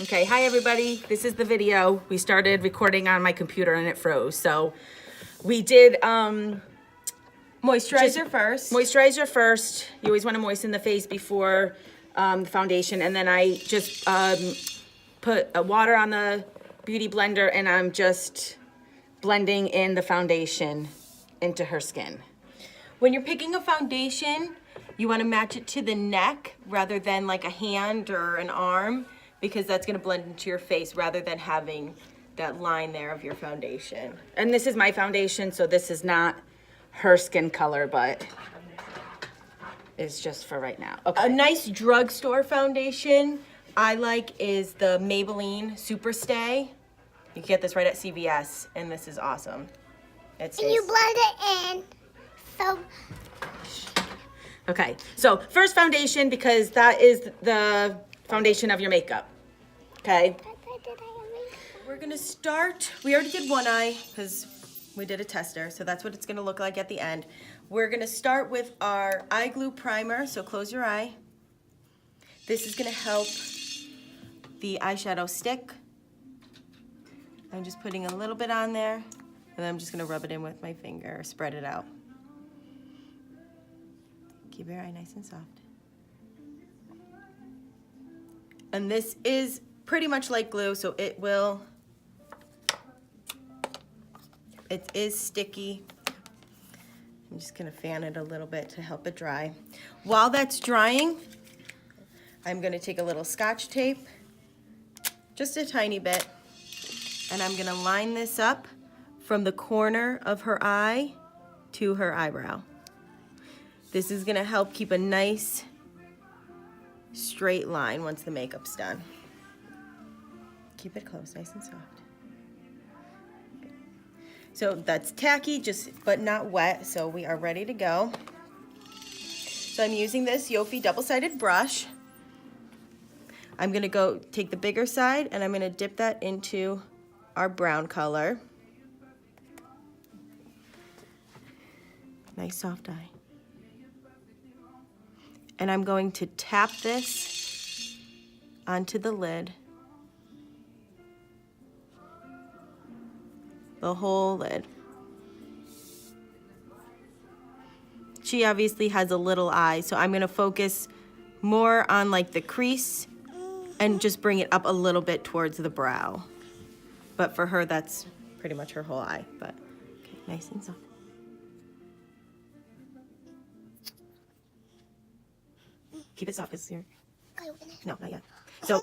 Okay, hi everybody. This is the video. We started recording on my computer and it froze. So we did Moisturizer first. Moisturizer first. You always want to moisten the face before the foundation. And then I just put water on the beauty blender and I'm just blending in the foundation into her skin. When you're picking a foundation, you want to match it to the neck rather than like a hand or an arm, because that's going to blend into your face rather than having that line there of your foundation. And this is my foundation, so this is not her skin color, but it's just for right now. Okay. A nice drugstore foundation I like is the Maybelline Super Stay. You can get this right at CVS, and this is awesome. And you blend it in. So. Okay, so first foundation, because that is the foundation of your makeup. Okay. We're gonna start, we already did one eye because we did a tester, so that's what it's gonna look like at the end. We're gonna start with our eye glue primer, so close your eye. This is gonna help the eyeshadow stick. I'm just putting a little bit on there, and then I'm just gonna rub it in with my finger, spread it out. Keep your eye nice and soft. And this is pretty much like glue, so it is sticky. I'm just gonna fan it a little bit to help it dry. While that's drying, I'm gonna take a little Scotch tape, just a tiny bit, and I'm gonna line this up from the corner of her eye to her eyebrow. This is gonna help keep a nice straight line once the makeup's done. Keep it close, nice and soft. So that's tacky, but not wet, so we are ready to go. So I'm using this Yofi double-sided brush. I'm gonna go take the bigger side and I'm gonna dip that into our brown color. Nice soft eye. And I'm going to tap this onto the lid. The whole lid. She obviously has a little eye, so I'm gonna focus more on like the crease and just bring it up a little bit towards the brow. But for her, that's pretty much her whole eye, but okay, nice and soft. Keep it soft, because you're... No, not yet. So,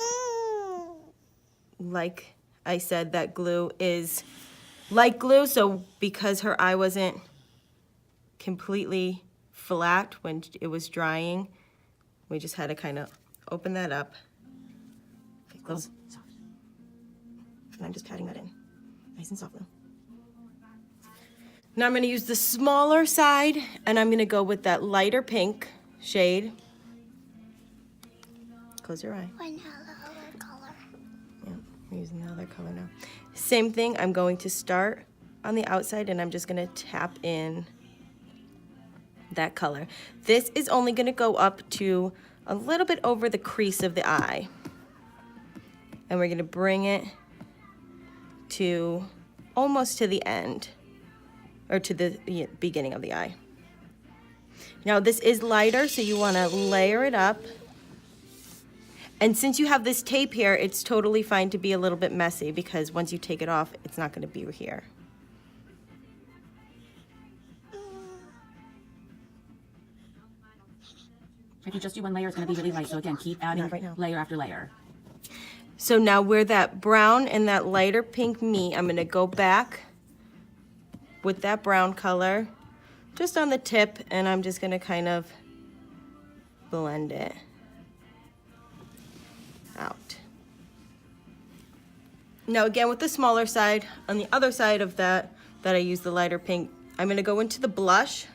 like I said, that glue is light glue, so because her eye wasn't completely flat when it was drying, we just had to kind of open that up. Okay, close. Soft. And I'm just patting that in. Nice and soft now. Now I'm going to use the smaller side, and I'm going to go with that lighter pink shade. Close your eye. What other color? Yeah, I'm using the other color now. Same thing, I'm going to start on the outside and I'm just gonna tap in that color. This is only gonna go up to a little bit over the crease of the eye. And we're gonna bring it to almost to the end, or to the beginning of the eye. Now this is lighter, so you wanna layer it up. And since you have this tape here, it's totally fine to be a little bit messy, because once you take it off, it's not going to be here. If you just do one layer, it's going to be really light. So again, keep adding layer after layer. So now where that brown and that lighter pink meet, I'm going to go back with that brown color just on the tip, and I'm just going to kind of blend it out. Now again, with the smaller side, on the other side of that I use the lighter pink, I'm gonna go into the blush,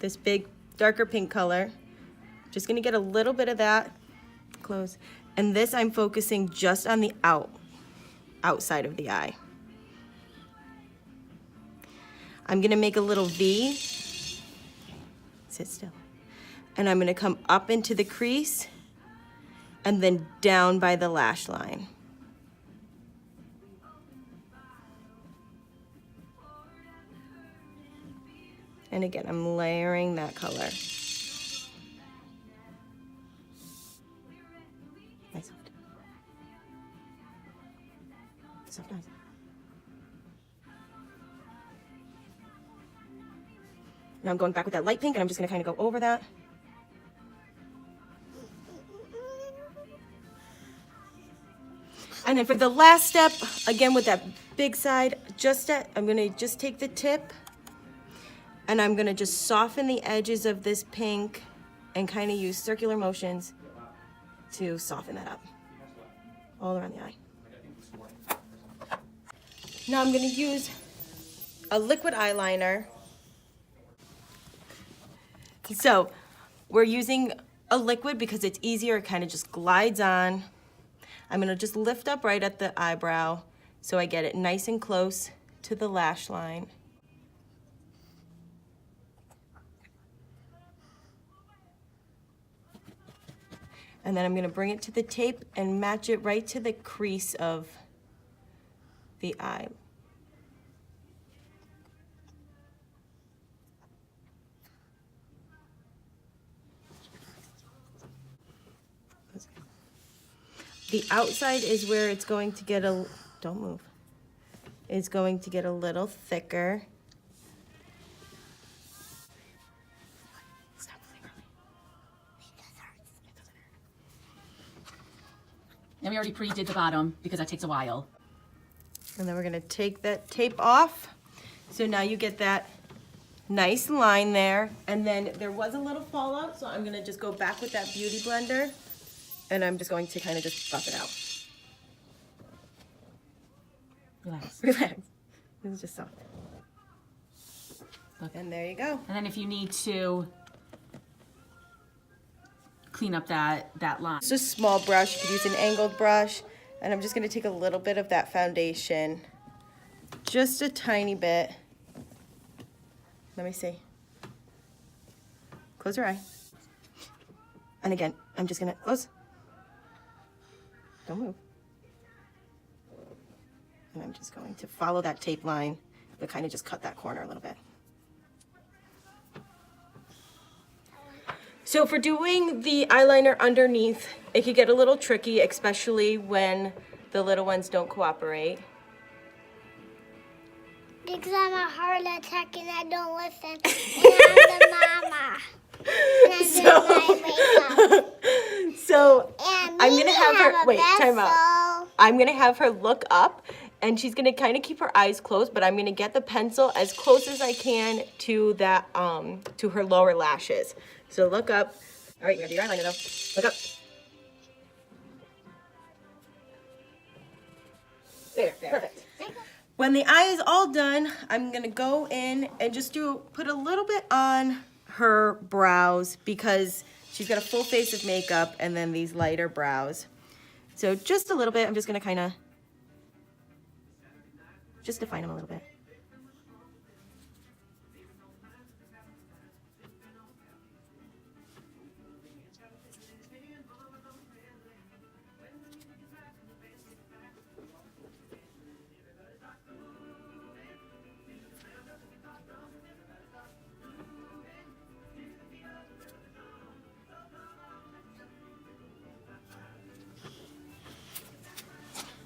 this big darker pink color. Just gonna get a little bit of that, close. And this I'm focusing just on the outside of the eye. I'm gonna make a little V, sit still. And I'm gonna come up into the crease and then down by the lash line. And again, I'm layering that color. Nice. Soft eyes. Now I'm going back with that light pink, and I'm just going to kind of go over that. And then for the last step, again with that big side, I'm going to just take the tip, and I'm going to just soften the edges of this pink and kind of use circular motions to soften that up all around the eye. Now I'm going to use a liquid eyeliner. So we're using a liquid because it's easier, it kind of just glides on. I'm gonna just lift up right at the eyebrow so I get it nice and close to the lash line. And then I'm gonna bring it to the tape and match it right to the crease of the eye. The outside is where it's going to get don't move. It's going to get a little thicker. Stop moving, And we already pre-did the bottom because that takes a while. And then we're gonna take that tape off. So now you get that nice line there. And then there was a little fallout, so I'm gonna just go back with that beauty blender. And I'm just going to kind of just buff it out. Relax. Relax. This is just soft. Look. And there you go. And then if you need to clean up that line. It's just a small brush. You could use an angled brush. And I'm just going to take a little bit of that foundation. Just a tiny bit. Let me see. Close your eye. And again, I'm just going to close. Don't move. And I'm just going to follow that tape line, but kind of just cut that corner a little bit. So for doing the eyeliner underneath, it could get a little tricky, especially when the little ones don't cooperate. Because I'm a heart attack and I don't listen. And I'm the mama. And I do my makeup. So And I'm gonna have her, wait, time out. out. I'm gonna have her look up, and she's gonna kind of keep her eyes closed, but I'm gonna get the pencil as close as I can to that, to her lower lashes. So look up. All right, you gotta do your eyeliner though. Look up. There, perfect. When the eye is all done, I'm gonna go in and just put a little bit on her brows because she's got a full face of makeup and then these lighter brows. So just a little bit, I'm just gonna kind of just define them a little bit.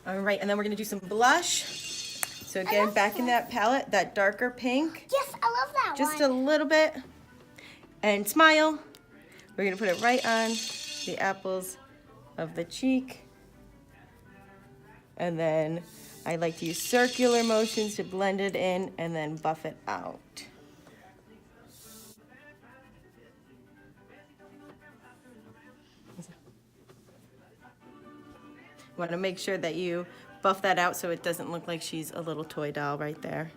All right, and then we're gonna do some blush. So again, back in that palette, that darker pink, Yes, I love that just one. a little bit. And smile. We're gonna put it right on the apples of the cheek. And then I like to use circular motions to blend it in and then buff it out. Want to make sure that you buff that out so it doesn't look like she's a little toy doll right there.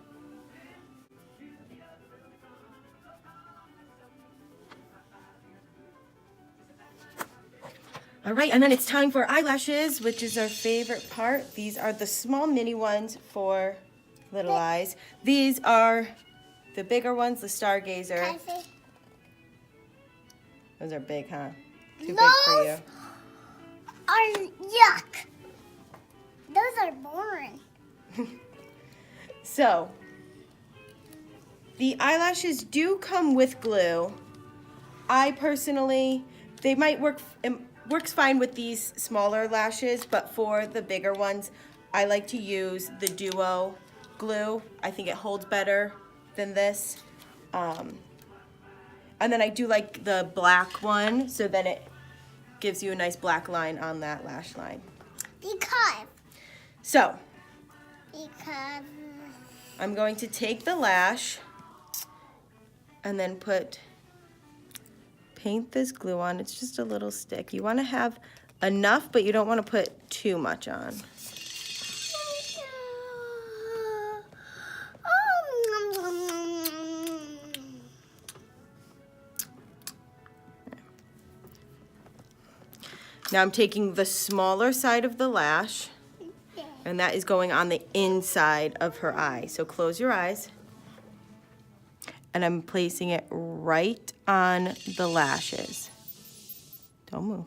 All right, and then it's time for eyelashes, which is our favorite part. These are the small mini ones for little eyes. These are the bigger ones, the Stargazer. Can I see? Those are big, huh? Too big Those for you. are yuck. Those are boring. So, The eyelashes do come with glue. I personally, they might works fine with these smaller lashes, but for the bigger ones, I like to use the Duo glue. I think it holds better than this. And then I do like the black one, so then it gives you a nice black line on that lash line. Because I'm going to take the lash and then paint this glue on. It's just a little stick. You want to have enough, but you don't want to put too much on. Now I'm taking the smaller side of the lash, and that is going on the inside of her eye. So close your eyes. And I'm placing it right on the lashes. Don't move.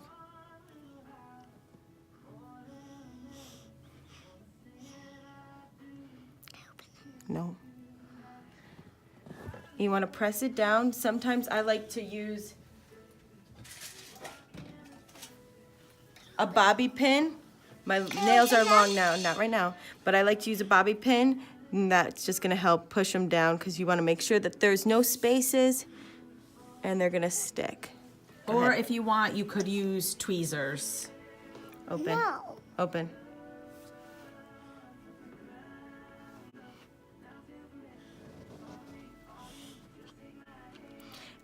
No. You want to press it down. Sometimes I like to use a bobby pin. My nails are long now, not right now, but I like to use a bobby pin, and that's just gonna help push them down because you wanna make sure that there's no spaces and they're gonna stick. Or if you want, you could use tweezers. Open, no. open.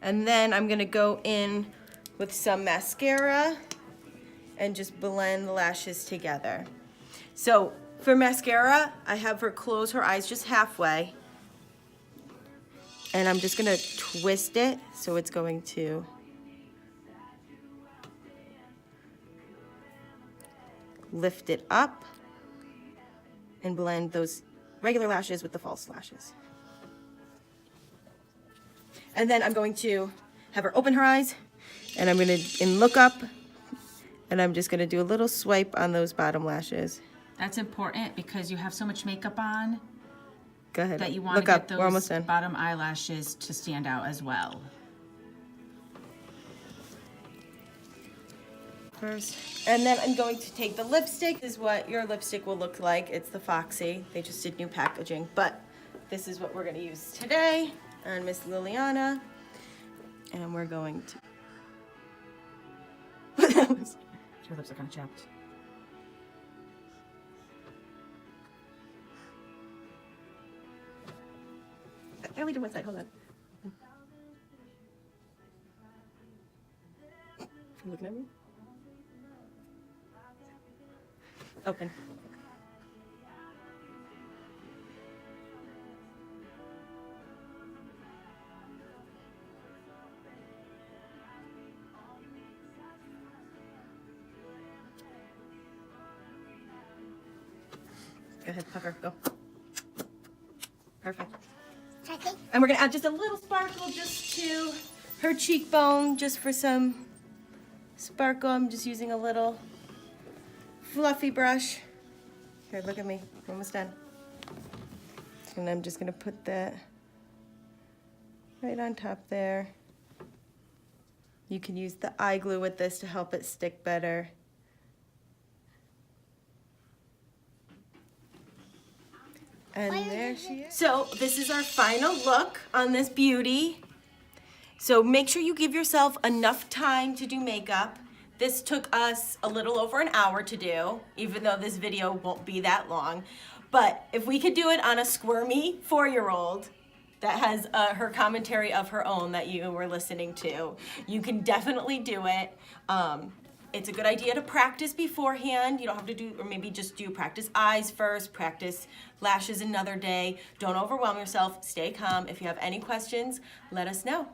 And then I'm gonna go in with some mascara and just blend the lashes together. So for mascara, I have her close her eyes just halfway. And I'm just gonna twist it so it's going to lift it up and blend those regular lashes with the false lashes. And then I'm going to have her open her eyes, and I'm gonna look up, and I'm just gonna do a little swipe on those bottom lashes. That's important because you have so much makeup on Go ahead. that you want to look get up. We're almost those done. bottom eyelashes to stand out as well. First. And then I'm going to take the lipstick. This is what your lipstick will look like. It's the Foxy. They just did new packaging, but this is what we're gonna use today on Miss Liliana. And we're going to... Your lips are kind of chapped. I only did one side, hold on. You looking at me? Open. Go ahead, pucker, go. Perfect. And we're gonna add just a little sparkle just to her cheekbone, just for some sparkle. I'm just using a little fluffy brush. Here, look at me, we're almost done. And I'm just gonna put that right on top there. You can use the eye glue with this to help it stick better. And there she is. So this is our final look on this beauty. So make sure you give yourself enough time to do makeup. This took us a little over an hour to do, even though this video won't be that long. But if we could do it on a squirmy 4-year-old that has her commentary of her own that you were listening to, you can definitely do it. It's a good idea to practice beforehand. You don't have to do, or maybe just do practice eyes first, practice lashes another day. Don't overwhelm yourself, stay calm. If you have any questions, let us know.